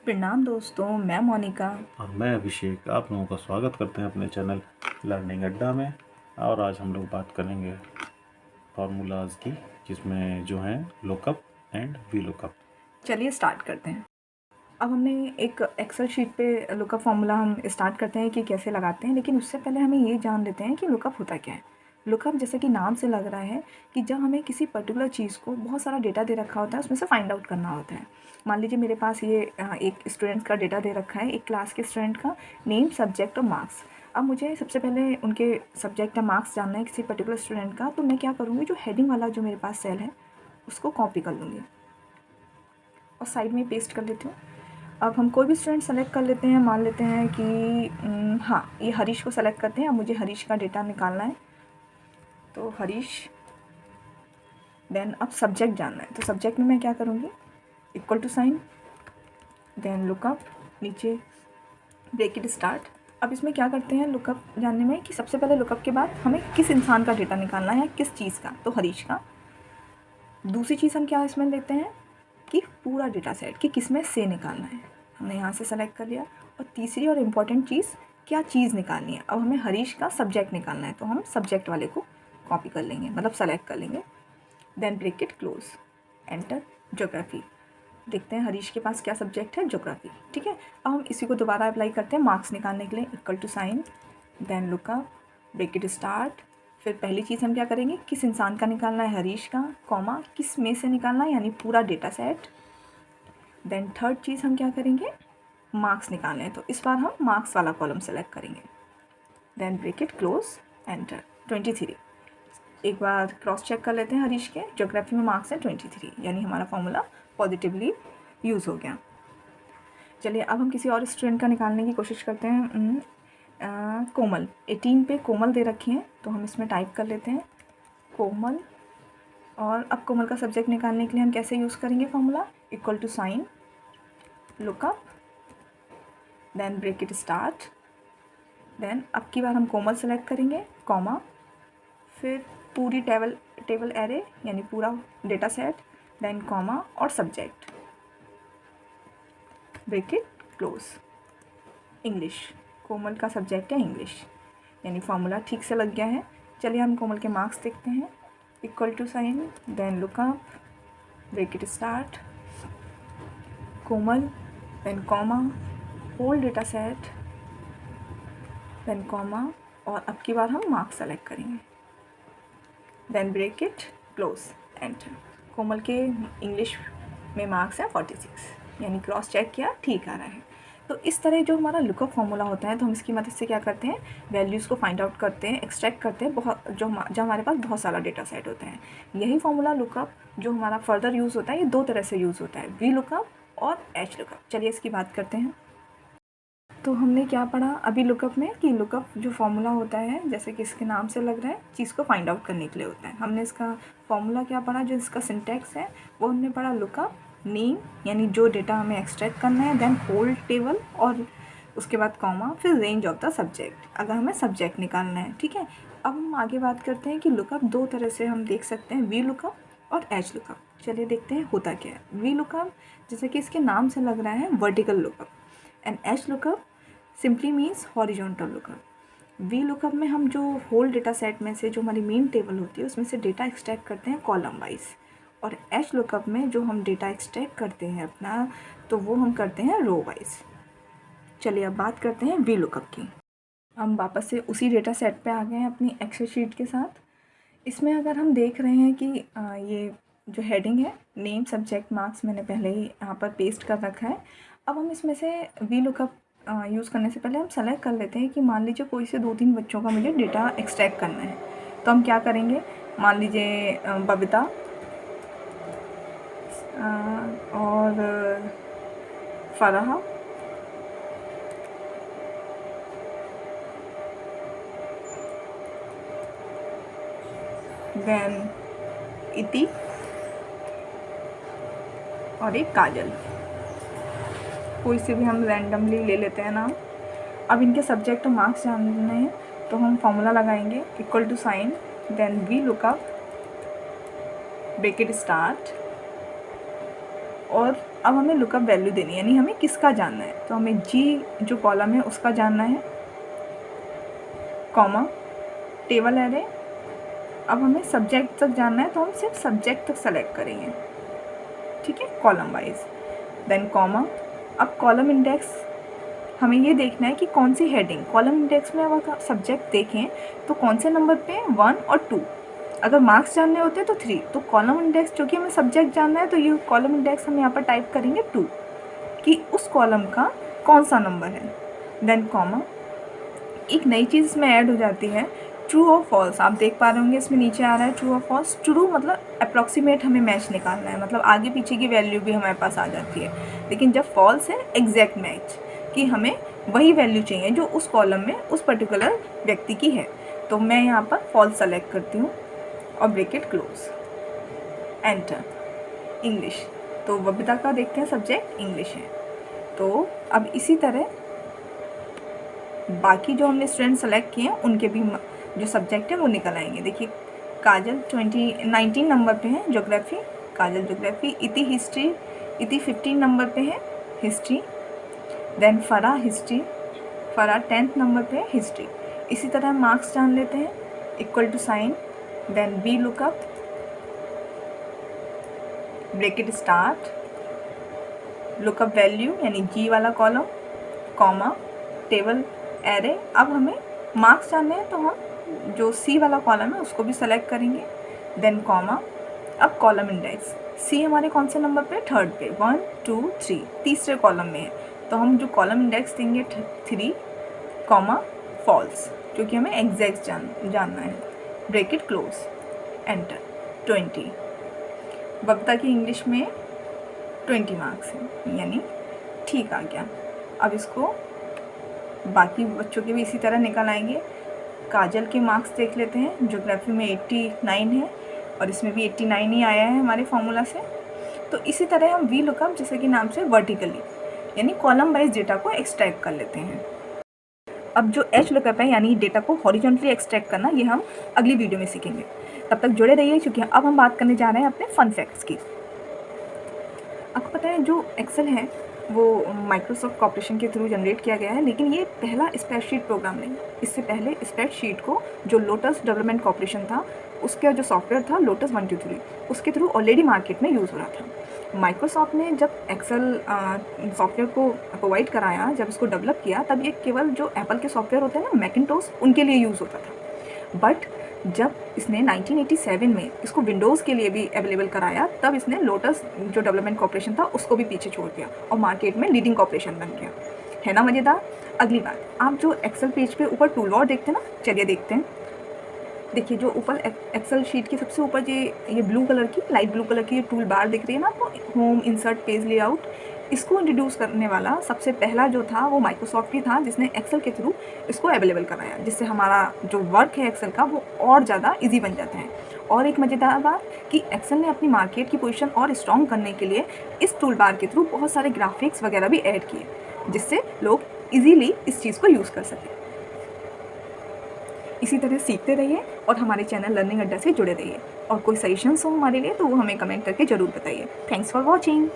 प्रणाम दोस्तों, मैं मोनिका। और मैं अभिषेक आप लोगों का स्वागत करते हैं अपने चैनल लर्निंग अड्डा में। और आज हम लोग बात करेंगे फार्मूलाज की, जिसमें जो हैं लुकअप एंड वी लुकअप। चलिए स्टार्ट करते हैं। अब हमने एक एक्सेल शीट पे लुकअप फार्मूला हम स्टार्ट करते हैं कि कैसे लगाते हैं, लेकिन उससे पहले हमें ये जान लेते हैं कि लुकअप होता क्या है। लुकअप जैसे कि नाम से लग रहा है कि जब हमें किसी पर्टिकुलर चीज़ को बहुत सारा डेटा दे रखा होता है, उसमें से फाइंड आउट करना होता है। मान लीजिए मेरे पास ये एक स्टूडेंट का डेटा दे रखा है, एक क्लास के स्टूडेंट का नेम, सब्जेक्ट और मार्क्स। अब मुझे सबसे पहले उनके सब्जेक्ट या मार्क्स जानना है किसी पर्टिकुलर स्टूडेंट का, तो मैं क्या करूँगी, जो हेडिंग वाला जो मेरे पास सेल है उसको कॉपी कर लूँगी और साइड में पेस्ट कर लेती हूँ। अब हम कोई भी स्टूडेंट सेलेक्ट कर लेते हैं, मान लेते हैं कि हाँ, ये हरीश को सेलेक्ट करते हैं। अब मुझे हरीश का डेटा निकालना है, तो हरीश। देन अब सब्जेक्ट जानना है, तो सब्जेक्ट में मैं क्या करूँगी, equal to sign, then lookup, नीचे ब्रैकेट स्टार्ट। अब इसमें क्या करते हैं लुकअप जानने में कि सबसे पहले लुकअप के बाद हमें किस इंसान का डेटा निकालना है, किस चीज़ का, तो हरीश का। दूसरी चीज़ हम क्या इसमें लेते हैं कि पूरा डेटा सेट कि किस में से निकालना है, हमने यहाँ से सेलेक्ट कर लिया। और तीसरी और इम्पॉर्टेंट चीज़, क्या चीज़ निकालनी है। अब हमें हरीश का सब्जेक्ट निकालना है, तो हम सब्जेक्ट वाले को कॉपी कर लेंगे, मतलब सेलेक्ट कर लेंगे। Then bracket close, enter, geography. देखते हैं हरीश के पास क्या सब्जेक्ट है, ज्योग्राफी। ठीक है। अब हम इसी को दोबारा अप्लाई करते हैं मार्क्स निकालने के लिए, equal to sign, then lookup, bracket start. फिर पहली चीज़ हम क्या करेंगे, किस इंसान का निकालना है, हरीश का, कॉमा, किस में से निकालना है, यानी पूरा डेटा सेट। देन थर्ड चीज़ हम क्या करेंगे, मार्क्स निकालने हैं, तो इस बार हम मार्क्स वाला कॉलम सेलेक्ट करेंगे। Then bracket close, enter, 23। एक बार क्रॉस चेक कर लेते हैं, हरीश के ज्योग्राफी में मार्क्स है 23, यानी हमारा फॉर्मूला पॉजिटिवली यूज़ हो गया। चलिए अब हम किसी और स्टूडेंट का निकालने की कोशिश करते हैं। कोमल, 18 पे कोमल दे रखी हैं, तो हम इसमें टाइप कर लेते हैं कोमल। और अब कोमल का सब्जेक्ट निकालने के लिए हम कैसे यूज़ करेंगे formula, equal to sign, lookup, then bracket start. Then अब की बार हम कोमल सेलेक्ट करेंगे, कॉमा, फिर पूरी टेबल एरे यानी पूरा डेटा सेट, देन कॉमा और सब्जेक्ट, ब्रैकेट क्लोज। इंग्लिश, कोमल का सब्जेक्ट है इंग्लिश, यानी फॉर्मूला ठीक से लग गया है। चलिए हम कोमल के मार्क्स देखते हैं, equal to sign, then lookup, bracket start, Komal, then comma, whole data set, then comma, और अब की बार हम मार्क्स सेलेक्ट करेंगे, then bracket close, enter. Komal के इंग्लिश में मार्क्स हैं 46, यानी क्रॉस चेक किया, ठीक आ रहा है। तो इस तरह जो हमारा लुकअप फॉर्मूला होता है, तो हम इसकी मदद से क्या करते हैं, वैल्यूज़ को फाइंड आउट करते हैं, एक्सट्रैक्ट करते हैं, बहुत जब हमारे पास बहुत सारा डेटा सेट होता है। यही फॉर्मूला लुकअप जो हमारा फर्दर यूज़ होता है, ये दो तरह से यूज़ होता है, वी लुकअप और एच लुकअप। चलिए इसकी बात करते हैं। तो हमने क्या पढ़ा अभी लुकअप में कि लुकअप जो फॉर्मूला होता है, जैसे कि इसके नाम से लग रहा है, चीज़ को फाइंड आउट करने के लिए होता है। हमने इसका फॉर्मूला क्या पढ़ा, जो इसका सिंटैक्स है वो हमने पढ़ा, लुकअप, नेम यानी जो डेटा हमें एक्सट्रैक्ट करना है, देन होल टेबल, और उसके बाद कॉमा, फिर रेंज ऑफ द सब्जेक्ट अगर हमें सब्जेक्ट निकालना है। ठीक है। अब हम आगे बात करते हैं कि लुकअप दो तरह से हम देख सकते हैं, वी लुकअप और एच लुकअप। चलिए देखते हैं होता क्या है। वी लुकअप जैसे कि इसके नाम से लग रहा है, vertical lookup, and H lookup simply means horizontal lookup. V lookup में हम जो होल डेटा सेट में से जो हमारी मेन टेबल होती है उसमें से डेटा एक्सट्रैक्ट करते हैं कॉलम वाइज, और एच लुकअप में जो हम डेटा एक्सट्रैक्ट करते हैं अपना, तो वो हम करते हैं रो वाइज। चलिए अब बात करते हैं वी लुकअप की। हम वापस से उसी डेटा सेट पे आ गए हैं अपनी एक्सेल शीट के साथ। इसमें अगर हम देख रहे हैं कि ये जो हेडिंग है, नेम, सब्जेक्ट, मार्क्स, मैंने पहले ही यहाँ पर पेस्ट कर रखा है। अब हम इसमें से वी लुकअप यूज़ करने से पहले हम सेलेक्ट कर लेते हैं कि मान लीजिए कोई से 2-3 बच्चों का मुझे डेटा एक्सट्रैक्ट करना है, तो हम क्या करेंगे, मान लीजिए बबीता और फराह, देन इति और एक काजल, कोई से भी हम रैंडमली ले लेते हैं नाम। अब इनके सब्जेक्ट और मार्क्स जानने हैं, तो हम फॉर्मूला लगाएंगे, equal to sign, then V lookup, bracket start, और अब हमें लुकअप वैल्यू देनी है, यानी हमें किसका जानना है, तो हमें जी जो कॉलम है उसका जानना है, कॉमा टेबल एरे। अब हमें सब्जेक्ट तक जानना है तो हम सिर्फ सब्जेक्ट तक सेलेक्ट करेंगे, ठीक है, कॉलम वाइज। Then comma. अब कॉलम इंडेक्स हमें ये देखना है कि कौन सी हेडिंग, कॉलम इंडेक्स में अगर सब्जेक्ट देखें तो कौन से नंबर पे 1 और 2, अगर मार्क्स जानने होते हैं तो 3, तो कॉलम इंडेक्स जो कि हमें सब्जेक्ट जानना है तो ये कॉलम इंडेक्स हम यहाँ पर टाइप करेंगे 2 कि उस कॉलम का कौन सा नंबर है। Then comma. एक नई चीज़ इसमें ऐड हो जाती है, ट्रू और फॉल्स। आप देख पा रहे होंगे इसमें नीचे आ रहा है ट्रू और फॉल्स। ट्रू मतलब अप्रॉक्सीमेट हमें मैच निकालना है, मतलब आगे पीछे की वैल्यू भी हमारे पास आ जाती है, लेकिन जब फॉल्स है एग्जैक्ट मैच, कि हमें वही वैल्यू चाहिए जो उस कॉलम में उस पर्टिकुलर व्यक्ति की है। तो मैं यहाँ पर फॉल्स सेलेक्ट करती हूँ और ब्रैकेट क्लोज, एंटर। इंग्लिश, तो बबीता का देखते हैं सब्जेक्ट इंग्लिश है। तो अब इसी तरह बाकी जो हमने स्टूडेंट सेलेक्ट किए हैं उनके भी जो सब्जेक्ट है वो निकल आएंगे। देखिए काजल 19 नंबर पे है ज्योग्राफी, काजल ज्योग्राफी। इति हिस्ट्री, इति 15 नंबर पे है हिस्ट्री। देन फरा हिस्ट्री, फरा 10th नंबर पे है हिस्ट्री। इसी तरह मार्क्स जान लेते हैं, equal to sign, then V lookup, bracket start, lookup value यानी जी वाला कॉलम, कॉमा टेबल एरे। अब हमें मार्क्स जानने हैं तो हम जो सी वाला कॉलम है उसको भी सेलेक्ट करेंगे, देन कॉमा। अब कॉलम इंडेक्स, सी हमारे कौन से नंबर पे, 3rd पे, 1 2 3, तीसरे कॉलम में है, तो हम जो कॉलम इंडेक्स देंगे 3, कॉमा फॉल्स, क्योंकि हमें एग्जैक्ट जानना है, ब्रैकेट क्लोज, एंटर। 20, बबीता की इंग्लिश में 20 मार्क्स हैं, यानी ठीक आ गया। अब इसको बाकी बच्चों के भी इसी तरह निकल आएंगे। काजल के मार्क्स देख लेते हैं, ज्योग्राफी में 89 है और इसमें भी 89 ही आया है हमारे फॉर्मूला से। तो इसी तरह हम वी लुकअप जैसे कि नाम से वर्टिकली यानी कॉलम वाइज डेटा को एक्सट्रैक्ट कर लेते हैं। अब जो एच लुकअप है यानी डेटा को हॉरिजॉन्टली एक्सट्रैक्ट करना, ये हम अगली वीडियो में सीखेंगे। तब तक जुड़े रहिए, क्योंकि अब हम बात करने जा रहे हैं अपने फन फैक्ट्स की। आपको पता है जो एक्सेल है वो माइक्रोसॉफ्ट कॉर्पोरेशन के थ्रू जनरेट किया गया है, लेकिन ये पहला स्प्रेडशीट प्रोग्राम नहीं। इससे पहले स्प्रेडशीट को जो लोटस डेवलपमेंट कॉर्पोरेशन था उसका जो सॉफ्टवेयर था लोटस 1 2 3, उसके थ्रू ऑलरेडी मार्केट में यूज़ हो रहा था। माइक्रोसॉफ्ट ने जब एक्सेल सॉफ्टवेयर को प्रोवाइड कराया, जब इसको डेवलप किया, तब ये केवल जो एप्पल के सॉफ्टवेयर होते हैं ना मैकिन्टोश, उनके लिए यूज़ होता था। बट जब इसने 1987 में इसको विंडोज़ के लिए भी अवेलेबल कराया, तब इसने लोटस जो डेवलपमेंट कॉर्पोरेशन था उसको भी पीछे छोड़ दिया और मार्केट में लीडिंग कॉर्पोरेशन बन गया। है ना मज़ेदार। अगली बात, आप जो एक्सेल पेज पे ऊपर टूल बार देखते हैं ना, चलिए देखते हैं। देखिए जो ऊपर एक्सेल शीट के सबसे ऊपर ये ब्लू कलर की, लाइट ब्लू कलर की टूल बार दिख रही है ना आपको, होम, इंसर्ट, पेज लेआउट, इसको इंट्रोड्यूस करने वाला सबसे पहला जो था वो माइक्रोसॉफ्ट ही था, जिसने एक्सेल के थ्रू इसको अवेलेबल कराया, जिससे हमारा जो वर्क है एक्सेल का वो और ज़्यादा इजी बन जाता है। और एक मज़ेदार बात कि एक्सेल ने अपनी मार्केट की पोजीशन और स्ट्रॉन्ग करने के लिए इस टूल बार के थ्रू बहुत सारे ग्राफिक्स वगैरह भी ऐड किए, जिससे लोग ईजीली इस चीज़ को यूज़ कर सकें। इसी तरह सीखते रहिए और हमारे चैनल लर्निंग अड्डा से जुड़े रहिए। और कोई सजेशंस हो हमारे लिए तो वो हमें कमेंट करके ज़रूर बताइए। Thanks for watching.